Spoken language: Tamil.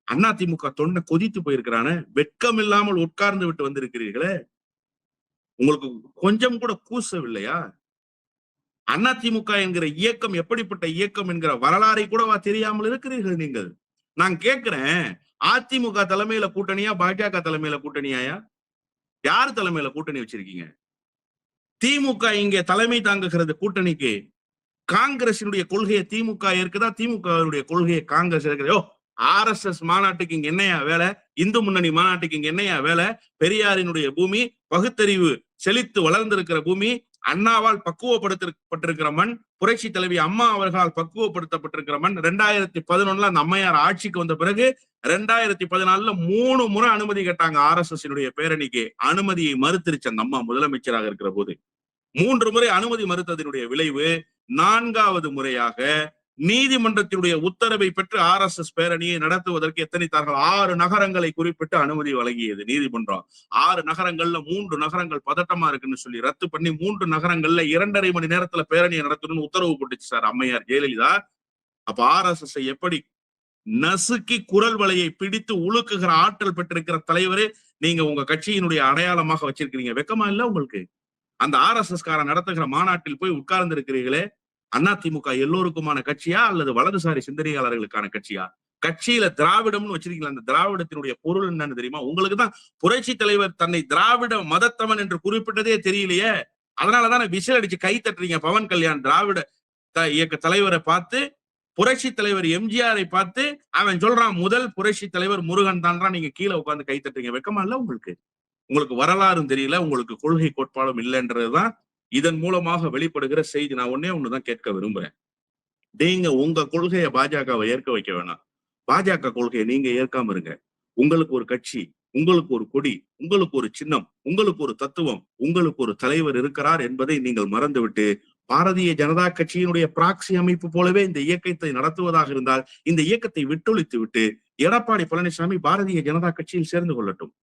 அதிமுக தொண்டை கொதித்து போயிருக்கிறான, வெட்கம் இல்லாமல் உட்கார்ந்து விட்டு வந்திருக்கிறீர்களே, உங்களுக்கு கொஞ்சம் கூட கூசவில்லையா? அதிமுக என்கிற இயக்கம் எப்படிப்பட்ட இயக்கம் என்கிற வரலாறை கூடவா தெரியாமல் இருக்கிறீர்கள் நீங்கள்? நான் கேட்கிறேன், அதிமுக தலைமையில கூட்டணியா, பாஜக தலைமையில கூட்டணியாயா? யார் தலைமையில கூட்டணி வச்சிருக்கீங்க? திமுக இங்கே தலைமை தாங்குகிறது கூட்டணிக்கு. காங்கிரசினுடைய கொள்கையை திமுக இருக்குதா, திமுக கொள்கையை காங்கிரஸ் இருக்கிறதோ? RSS மாநாட்டுக்கு இங்க என்னையா வேலை? இந்து முன்னணி மாநாட்டுக்கு இங்க என்னையா வேலை? பெரியாரினுடைய பூமி, பகுத்தறிவு செழித்து வளர்ந்திருக்கிற பூமி, அண்ணாவால் பக்குவப்படுத்தப்பட்டிருக்கிற மண், புரட்சி தலைவி அம்மா அவர்களால் பக்குவப்படுத்தப்பட்டிருக்கிற மண். 2011 அந்த அம்மையார் ஆட்சிக்கு வந்த பிறகு 2014 3 முறை அனுமதி கேட்டாங்க RSS பேரணிக்கு. அனுமதியை மறுத்திருச்சு அந்த அம்மா முதலமைச்சராக இருக்கிற போது. 3 முறை அனுமதி மறுத்ததனுடைய விளைவு 4வது முறையாக நீதிமன்றத்தினுடைய உத்தரவை பெற்று RSS பேரணியை நடத்துவதற்கு எத்தனைத்தார்கள்? 6 நகரங்களை குறிப்பிட்டு அனுமதி வழங்கியது நீதிமன்றம். 6 நகரங்கள்ல 3 நகரங்கள் பதட்டமா இருக்குன்னு சொல்லி ரத்து பண்ணி 3 நகரங்கள்ல 2.5 மணி நேரத்துல பேரணியை நடத்தணும்னு உத்தரவு போட்டுச்சு சார் அம்மையார் ஜெயலலிதா. அப்ப RSS எப்படி நசுக்கி குரல் வலையை பிடித்து உழுக்குகிற ஆற்றல் பெற்றிருக்கிற தலைவரே நீங்க உங்க கட்சியினுடைய அடையாளமாக வச்சிருக்கிறீங்க. வெக்கமா இல்ல உங்களுக்கு? அந்த RSS காரன் நடத்துகிற மாநாட்டில் போய் உட்கார்ந்து இருக்கிறீர்களே, அதிமுக எல்லோருக்குமான கட்சியா அல்லது வலதுசாரி சிந்தனையாளர்களுக்கான கட்சியா? கட்சியில திராவிடம்னு வச்சிருக்கீங்களா? அந்த திராவிடத்தினுடைய பொருள் என்னன்னு தெரியுமா? உங்களுக்கு தான் புரட்சி தலைவர் தன்னை திராவிட மதத்தவன் என்று குறிப்பிட்டதே தெரியலையே. அதனாலதான் விசில் அடிச்சு கை தட்டுறீங்க. பவன் கல்யாண் திராவிட இயக்க தலைவரை பார்த்து, புரட்சி தலைவர் எம்ஜிஆரை பார்த்து அவன் சொல்றான் முதல் புரட்சி தலைவர் முருகன் தான்றான், நீங்க கீழே உட்கார்ந்து கை தட்டுறீங்க. வெக்கமா இல்ல உங்களுக்கு? உங்களுக்கு வரலாறும் தெரியல, உங்களுக்கு கொள்கை கோட்பாடும் இல்லைன்றதுதான் இதன் மூலமாக வெளிப்படுகிற செய்தி. நான் ஒண்ணுதான் கேட்க விரும்புறேன். நீங்க உங்க கொள்கையை பாஜகவை ஏற்க வைக்க வேணாம். பாஜக கொள்கையை நீங்க ஏற்காம இருங்க. உங்களுக்கு ஒரு கட்சி, உங்களுக்கு ஒரு கொடி, உங்களுக்கு ஒரு சின்னம், உங்களுக்கு ஒரு தத்துவம், உங்களுக்கு ஒரு தலைவர் இருக்கிறார் என்பதை நீங்கள் மறந்துவிட்டு, பாரதிய ஜனதா கட்சியினுடைய பிராக்சி அமைப்பு போலவே இந்த இயக்கத்தை நடத்துவதாக இருந்தால் இந்த இயக்கத்தை விட்டொழித்து விட்டு எடப்பாடி பழனிசாமி பாரதிய ஜனதா கட்சியில் சேர்ந்து கொள்ளட்டும்.